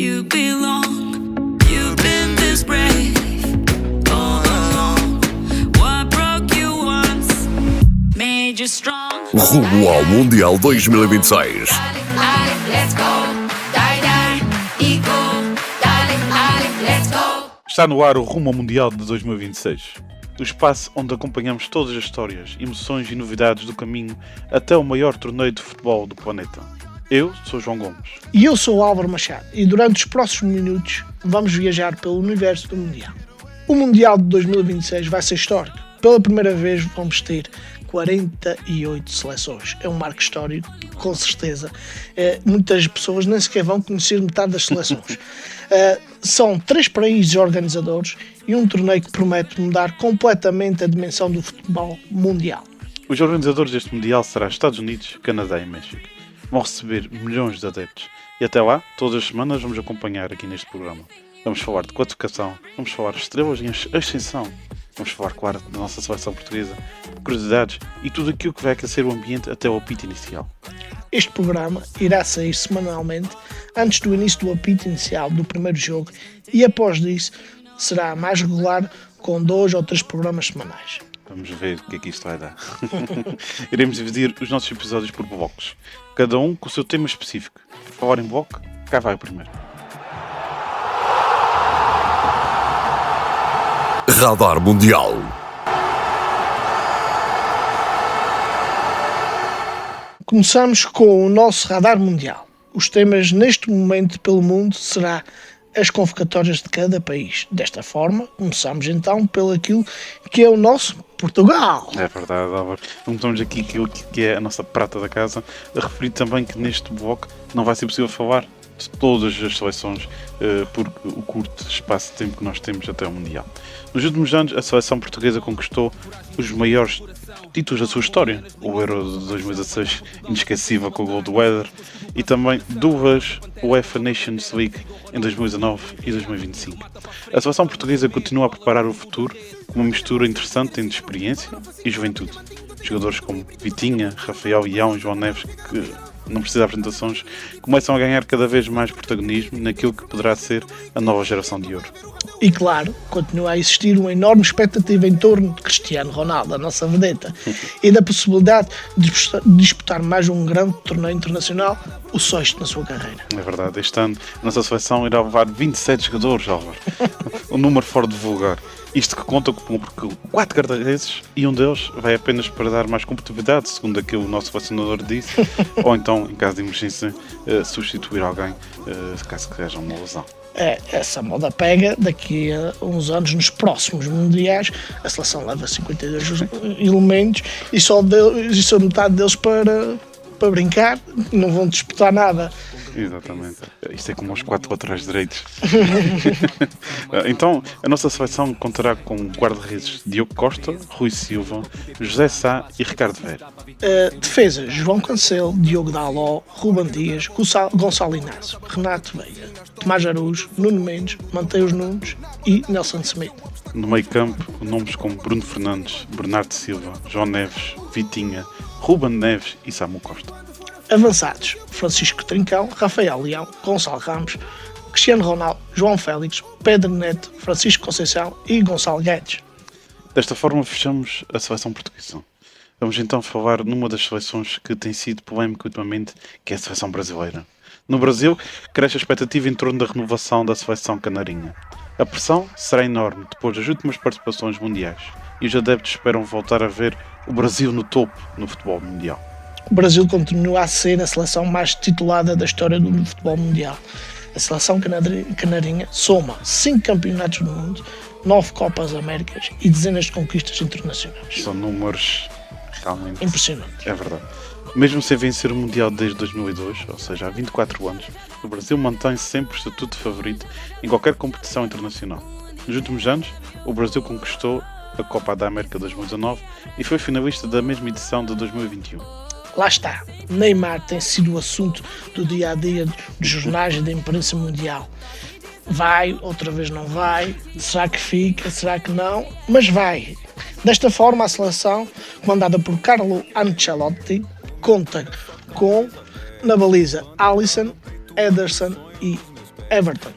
you belong. You've been this brave all along. What broke you once made you strong. Rumo ao Mundial 2026. Let's go. Die, equal. Let's go. Está no ar o Rumo ao Mundial de 2026. O espaço onde acompanhamos todas as histórias, emoções e novidades do caminho até o maior torneio de futebol do planeta. Eu sou João Gomes. E eu sou o Álvaro Machado, e durante os próximos minutos vamos viajar pelo universo do Mundial. O Mundial de 2026 vai ser histórico. Pela primeira vez vamos ter 48 seleções. É um marco histórico, com certeza. Muitas pessoas nem sequer vão conhecer metade das seleções. São 3 países organizadores e um torneio que promete mudar completamente a dimensão do futebol mundial. Os organizadores deste Mundial serão Estados Unidos, Canadá e México. Vão receber milhões de adeptos. E até lá, todas as semanas vamos acompanhar aqui neste programa. Vamos falar de classificação, vamos falar de estrelas em ascensão, vamos falar, claro, da nossa seleção portuguesa, curiosidades e tudo aquilo que vai aquecer o ambiente até o apito inicial. Este programa irá sair semanalmente antes do início do apito inicial do primeiro jogo e após disso será mais regular com 2 ou 3 programas semanais. Vamos ver o que é que isto vai dar. Iremos dividir os nossos episódios por blocos, cada um com o seu tema específico. Por falar em bloco, cá vai o primeiro. Radar Mundial. Começamos com o nosso radar mundial. Os temas neste momento pelo mundo será as convocatórias de cada país. Desta forma, começamos então pelo aquilo que é o nosso Portugal. É verdade, Álvaro. Começamos aqui aquilo que é a nossa prata da casa. A referir também que neste bloco não vai ser possível falar de todas as seleções por o curto espaço de tempo que nós temos até o Mundial. Nos últimos anos, a seleção portuguesa conquistou os maiores títulos da sua história. O Euro de 2016, inesquecível com o gol do Éder, e também 2 UEFA Nations League em 2019 e 2025. A seleção portuguesa continua a preparar o futuro com uma mistura interessante entre experiência e juventude. Jogadores como Vitinha, Rafael Leão e João Neves, que não precisa de apresentações, começam a ganhar cada vez mais protagonismo naquilo que poderá ser a nova geração de ouro. E claro, continua a existir uma enorme expectativa em torno de Cristiano Ronaldo, a nossa vedeta, e da possibilidade de disputar mais um grande torneio internacional, o 6º na sua carreira. É verdade, este ano a nossa seleção irá levar 27 jogadores, Álvaro. Um número fora de vulgar. Isto que conta com 4 guarda-redes e um deles vai apenas para dar mais competitividade, segundo aquilo que o nosso selecionador disse, ou então, em caso de emergência, substituir alguém, caso que haja uma lesão. Essa moda pega daqui a uns anos, nos próximos mundiais. A seleção leva 52 elementos e só metade deles para brincar, não vão disputar nada. Exatamente. Isto é como os 4 laterais direitos. Então, a nossa seleção contará com guarda-redes Diogo Costa, Rui Silva, José Sá e Ricardo Vera. Defesa: João Cancelo, Diogo Dalot, Ruben Dias, Gonçalo Inácio, Renato Veiga, Tomás Araújo, Nuno Mendes, Mateus Nunes e Nelson Smith. No meio campo, nomes como Bruno Fernandes, Bernardo Silva, João Neves, Vitinha, Ruben Neves e Samu Costa. Avançados: Francisco Trincão, Rafael Leão, Gonçalo Ramos, Cristiano Ronaldo, João Félix, Pedro Neto, Francisco Conceição e Gonçalo Guedes. Desta forma fechamos a seleção portuguesa. Vamos então falar numa das seleções que tem sido polémica ultimamente, que é a seleção brasileira. No Brasil, cresce a expectativa em torno da renovação da seleção canarinha. A pressão será enorme depois das últimas participações mundiais e os adeptos esperam voltar a ver o Brasil no topo no futebol mundial. O Brasil continua a ser a seleção mais titulada da história do futebol mundial. A seleção canarinha soma 5 campeonatos do mundo, 9 Copas Américas e dezenas de conquistas internacionais. São números realmente impressionantes. É verdade. Mesmo sem vencer o Mundial desde 2002, ou seja, há 24 anos, o Brasil mantém sempre o estatuto de favorito em qualquer competição internacional. Nos últimos anos, o Brasil conquistou a Copa da América 2019 e foi finalista da mesma edição de 2021. Lá está, Neymar tem sido o assunto do dia-a-dia dos jornais e da imprensa mundial. Vai, outra vez não vai, será que fica, será que não, mas vai. Desta forma, a seleção, comandada por Carlo Ancelotti, conta com, na baliza, Alisson, Ederson e Everton.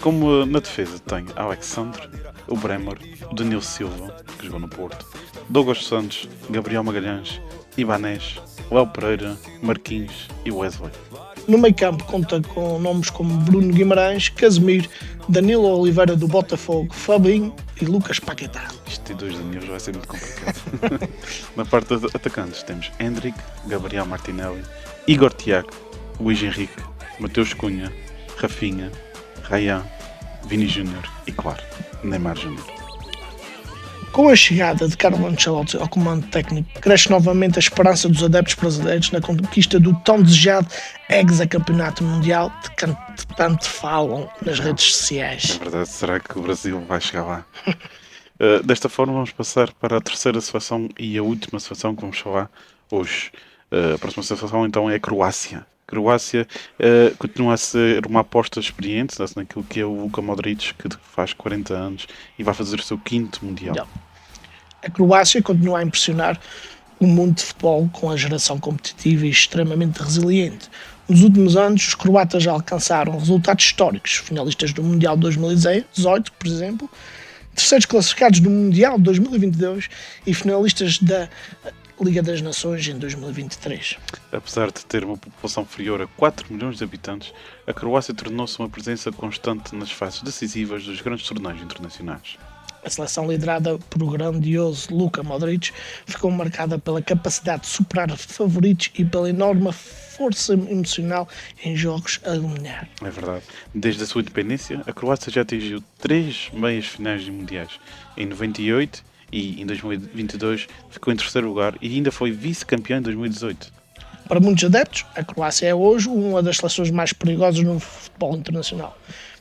Como na defesa tem Alexandre, o Bremer, o Danilo Silva, que jogou no Porto, Douglas Santos, Gabriel Magalhães, Ibanez, Léo Pereira, Marquinhos e Wesley. No meio campo conta com nomes como Bruno Guimarães, Casemiro, Danilo Oliveira do Botafogo, Fabinho e Lucas Paquetá. Isto de 2 Daniels vai ser muito complicado. Na parte de atacantes temos Hendrick, Gabriel Martinelli, Igor Tiago, Luís Henrique, Mateus Cunha, Rafinha, Ryan, Vini Júnior e, claro, Neymar Júnior. Com a chegada de Carlo Ancelotti ao comando técnico, cresce novamente a esperança dos adeptos brasileiros na conquista do tão desejado hexacampeonato mundial de que tanto falam nas redes É sociais. verdade, será que o Brasil vai chegar lá? Desta forma vamos passar para a terceira seleção e a última seleção que vamos falar hoje. A próxima seleção então é a Croácia. Croácia continua a ser uma aposta experiente naquilo que é o Luka Modric, que faz 40 anos e vai fazer o seu 5º Mundial. A Croácia continua a impressionar o mundo de futebol com a geração competitiva e extremamente resiliente. Nos últimos anos, os croatas já alcançaram resultados históricos, finalistas do Mundial 2018, por exemplo, terceiros classificados no Mundial 2022 e finalistas da Liga das Nações em 2023. Apesar de ter uma população inferior a 4 milhões de habitantes, a Croácia tornou-se uma presença constante nas fases decisivas dos grandes torneios internacionais. A seleção liderada por o grandioso Luka Modric ficou marcada pela capacidade de superar favoritos e pela enorme força emocional em jogos a dominar. É verdade. Desde a sua independência, a Croácia já atingiu 3 meias finais de mundiais. Em 98 e em 2022 ficou em terceiro lugar e ainda foi vice-campeão em 2018. Para muitos adeptos, a Croácia é hoje uma das seleções mais perigosas no futebol internacional,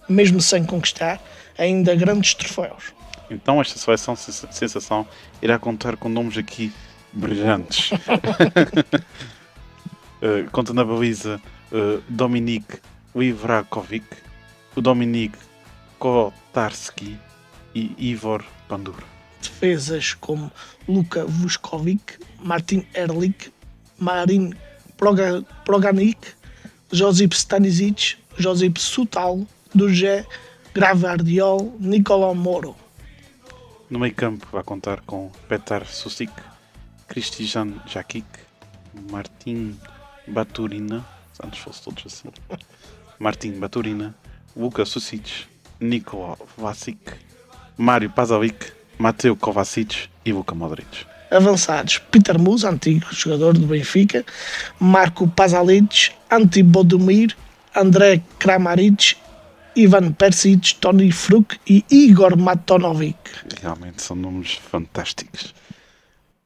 mesmo sem conquistar ainda grandes troféus. Então esta seleção sensação irá contar com nomes aqui brilhantes. Conta na baliza Dominik Livrakovic, o Dominik Kotarski e Ivor Pandura. Defesas como Luka Vuskovic, Martin Erlich, Marin Proganic, Josip Stanisic, Josip Sutal, Duje Gravardiol, Nicolau Moro. No meio campo vai contar com Petar Susic, Kristijan Jakic, Martin Baturina, antes fosse todos assim, Martin Baturina, Luka Susic, Nikola Vasic, Mário Pasalic, Mateo Kovacic e Luka Modric. Avançados: Peter Mus, antigo jogador do Benfica, Marco Pasalic, Ante Bodomir, André Kramaric, Ivan Persic, Toni Fruk e Igor Matonovic. Realmente são nomes fantásticos.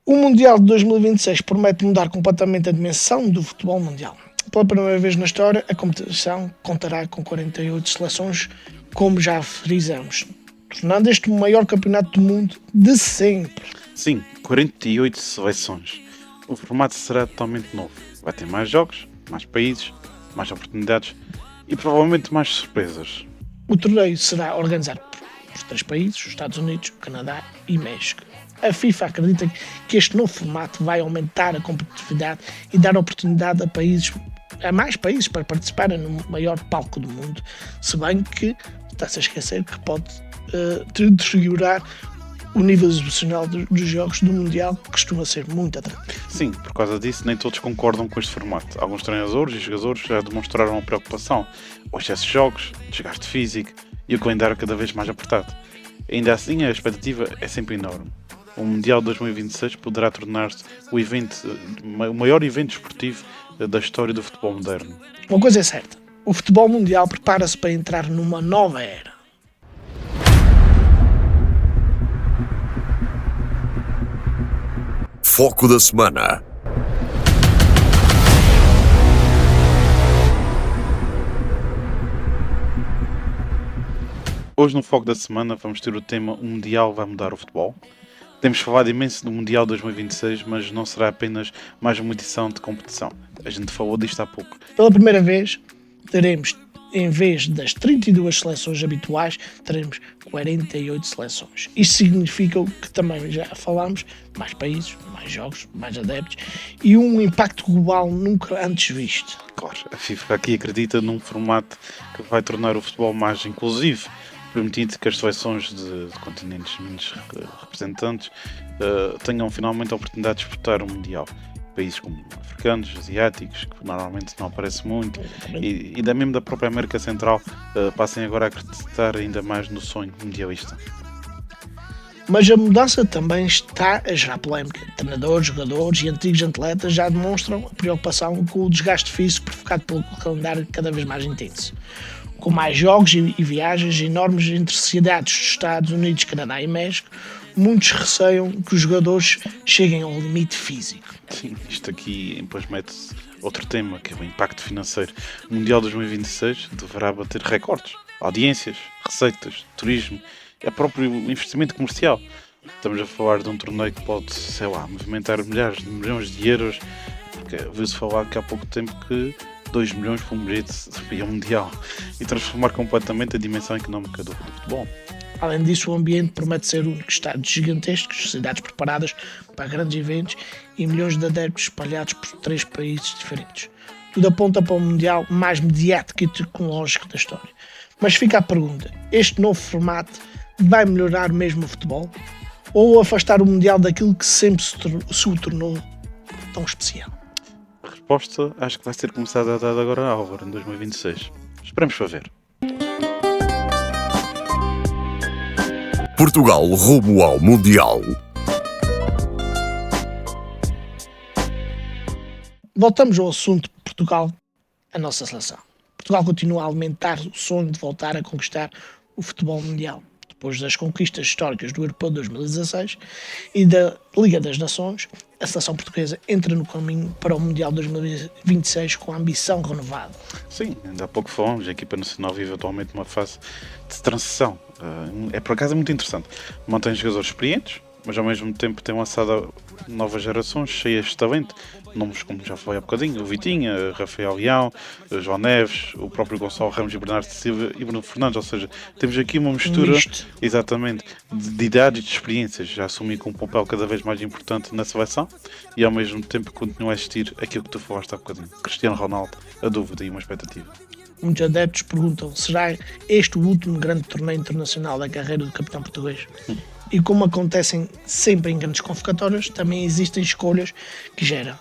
O Mundial de 2026 promete mudar completamente a dimensão do futebol mundial. Pela primeira vez na história, a competição contará com 48 seleções, como já frisamos, tornando este o maior campeonato do mundo de sempre. Sim, 48 seleções. O formato será totalmente novo. Vai ter mais jogos, mais países, mais oportunidades e provavelmente mais surpresas. O torneio será organizado por 3 países, os Estados Unidos, o Canadá e México. A FIFA acredita que este novo formato vai aumentar a competitividade e dar oportunidade a mais países para participarem no maior palco do mundo, se bem que está-se a esquecer que pode deteriorar o nível exibicional dos jogos do Mundial, que costuma ser muito atrativo. Sim, por causa disso nem todos concordam com este formato. Alguns treinadores e jogadores já demonstraram a preocupação, o excesso de jogos, desgaste físico e o calendário cada vez mais apertado. Ainda assim, a expectativa é sempre enorme. O Mundial 2026 poderá tornar-se o maior evento esportivo da história do futebol moderno. Uma coisa é certa: o futebol mundial prepara-se para entrar numa nova era. Foco da semana. Hoje no Foco da Semana vamos ter o tema "O Mundial vai mudar o futebol". Temos falado imenso do Mundial 2026, mas não será apenas mais uma edição de competição. A gente falou disto há pouco. Pela primeira vez, teremos Em vez das 32 seleções habituais, teremos 48 seleções. Isto significa o que também já falámos, mais países, mais jogos, mais adeptos e um impacto global nunca antes visto. Claro, a FIFA aqui acredita num formato que vai tornar o futebol mais inclusivo, permitindo que as seleções de continentes menos representantes tenham finalmente a oportunidade de disputar o Mundial. Países como africanos, asiáticos, que normalmente não aparecem muito, e da mesmo da própria América Central, passem agora a acreditar ainda mais no sonho mundialista. Mas a mudança também está a gerar polémica. Treinadores, jogadores e antigos atletas já demonstram a preocupação com o desgaste físico provocado pelo calendário cada vez mais intenso. Com mais jogos e viagens enormes entre cidades dos Estados Unidos, Canadá e México, muitos receiam que os jogadores cheguem ao limite físico. Sim, isto aqui depois mete-se outro tema, que é o impacto financeiro. O Mundial 2026 deverá bater recordes, audiências, receitas, turismo, é próprio investimento comercial. Estamos a falar de um torneio que pode, sei lá, movimentar milhares de milhões de euros, porque viu-se falar que há pouco tempo que 2 milhões foi um bilhete de mundial, e transformar completamente a dimensão económica do futebol. Além disso, o ambiente promete ser único, estádios gigantescos, cidades preparadas para grandes eventos e milhões de adeptos espalhados por 3 países diferentes. Tudo aponta para o Mundial mais mediático e tecnológico da história. Mas fica a pergunta, este novo formato vai melhorar mesmo o futebol? Ou afastar o Mundial daquilo que sempre se o tornou tão especial? A resposta acho que vai ser começada a dar agora a Álvaro, em 2026. Esperamos para ver. Portugal rumo ao Mundial. Voltamos ao assunto de Portugal, a nossa seleção. Portugal continua a alimentar o sonho de voltar a conquistar o futebol mundial. Depois das conquistas históricas do Europeu 2016 e da Liga das Nações, a seleção portuguesa entra no caminho para o Mundial 2026 com a ambição renovada. Sim, ainda há pouco falamos, a equipa nacional vive atualmente uma fase de transição. É por acaso muito interessante. Mantém jogadores experientes, mas ao mesmo tempo tem lançado novas gerações cheias de talento. Nomes como já falei há bocadinho, o Vitinha, Rafael Leão, João Neves, o próprio Gonçalo Ramos e Bernardo Silva e Bruno Fernandes. Ou seja, temos aqui uma mistura exatamente de idades e de experiências, já assumir com um papel cada vez mais importante na seleção, e ao mesmo tempo continua a existir aquilo que tu falaste há bocadinho, Cristiano Ronaldo, a dúvida e uma expectativa. Muitos adeptos perguntam, será este o último grande torneio internacional da carreira do capitão português? E como acontecem sempre em grandes convocatórias, também existem escolhas que geram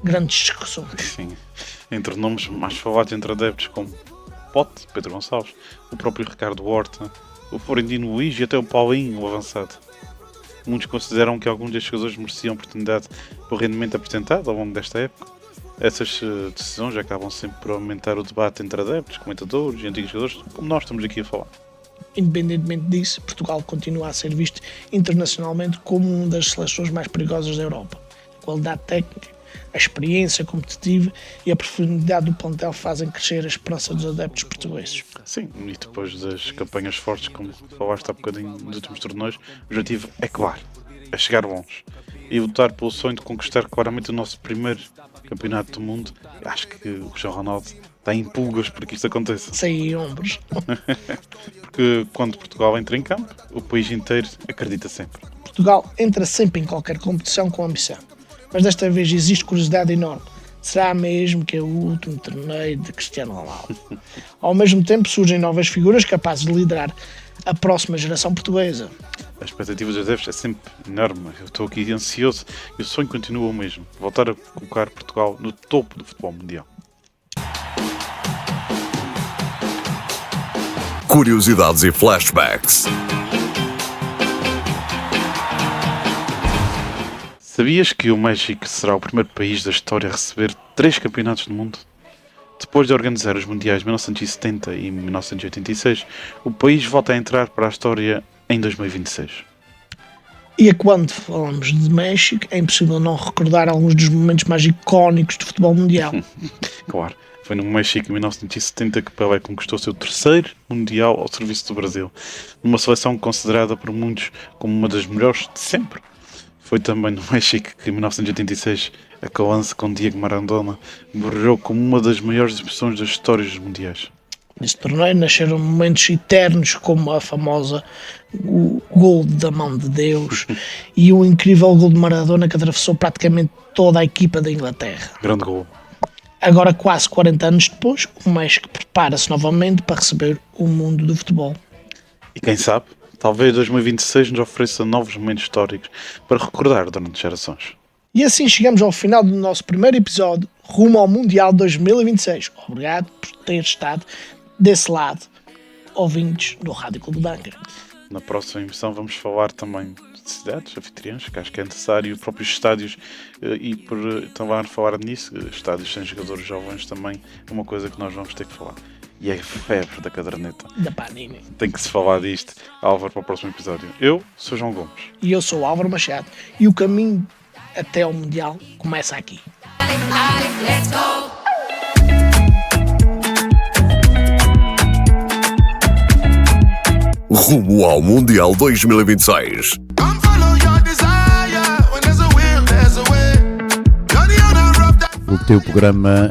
grandes discussões. Sim, entre nomes mais falados entre adeptos como Pote, Pedro Gonçalves, o próprio Ricardo Horta, o Florentino Luís e até o Paulinho, o avançado. Muitos consideram que alguns destes jogadores mereciam oportunidade pelo rendimento apresentado ao longo desta época. Essas decisões acabam sempre por aumentar o debate entre adeptos, comentadores e antigos jogadores, como nós estamos aqui a falar. Independentemente disso, Portugal continua a ser visto internacionalmente como uma das seleções mais perigosas da Europa. A qualidade técnica, a experiência competitiva e a profundidade do plantel fazem crescer a esperança dos adeptos portugueses. Sim, e depois das campanhas fortes, como falaste há bocadinho nos últimos torneios, o objetivo é claro, é chegar longe e lutar pelo sonho de conquistar claramente o nosso primeiro campeonato do mundo. Acho que o Cristiano Ronaldo está em pulgas para que isto aconteça. Sem ombros. Porque quando Portugal entra em campo, o país inteiro acredita sempre. Portugal entra sempre em qualquer competição com ambição, mas desta vez existe curiosidade enorme. Será mesmo que é o último torneio de Cristiano Ronaldo? Ao mesmo tempo surgem novas figuras capazes de liderar a próxima geração portuguesa. A expectativa dos adeptos é sempre enorme. Eu estou aqui ansioso e o sonho continua o mesmo. Voltar a colocar Portugal no topo do futebol mundial. Curiosidades e flashbacks. Sabias que o México será o primeiro país da história a receber 3 campeonatos do mundo? Depois de organizar os Mundiais de 1970 e 1986, o país volta a entrar para a história em 2026. E quando falamos de México, é impossível não recordar alguns dos momentos mais icónicos do futebol mundial. Claro, foi no México em 1970 que Pelé conquistou o seu 3º Mundial ao serviço do Brasil, numa seleção considerada por muitos como uma das melhores de sempre. Foi também no México que em 1986 a Calança com Diego Maradona brilhou como uma das maiores expressões das histórias dos mundiais. Neste torneio nasceram momentos eternos como a famosa o gol da mão de Deus e o incrível gol de Maradona que atravessou praticamente toda a equipa da Inglaterra. Grande gol. Agora, quase 40 anos depois, o México prepara-se novamente para receber o mundo do futebol. E quem sabe, talvez 2026 nos ofereça novos momentos históricos para recordar durante gerações. E assim chegamos ao final do nosso primeiro episódio rumo ao Mundial 2026. Obrigado por ter estado desse lado, ouvintes do Rádio Clube Danca. Na próxima emissão vamos falar também de cidades, anfitriãs, que acho que é necessário, próprios estádios, e por também falar nisso, estádios sem jogadores jovens também é uma coisa que nós vamos ter que falar. E é a febre da caderneta. Da Panini. Tem que se falar disto. Álvaro, para o próximo episódio. Eu sou João Gomes. E eu sou o Álvaro Machado. E o caminho até ao Mundial começa aqui. Let's go. Rumo ao Mundial 2026. Come follow your desire. When there's a will, there's a way. You're the owner of that. O teu programa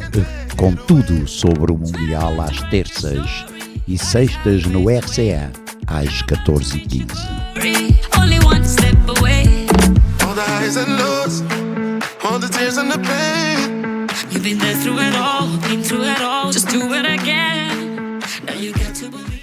com tudo sobre o Mundial às terças e sextas no RCA às 14h15. Only one step away. All the highs and lows, all the tears and the pain. You've been there through it all, been through it all. Just do it again. Now you got to believe.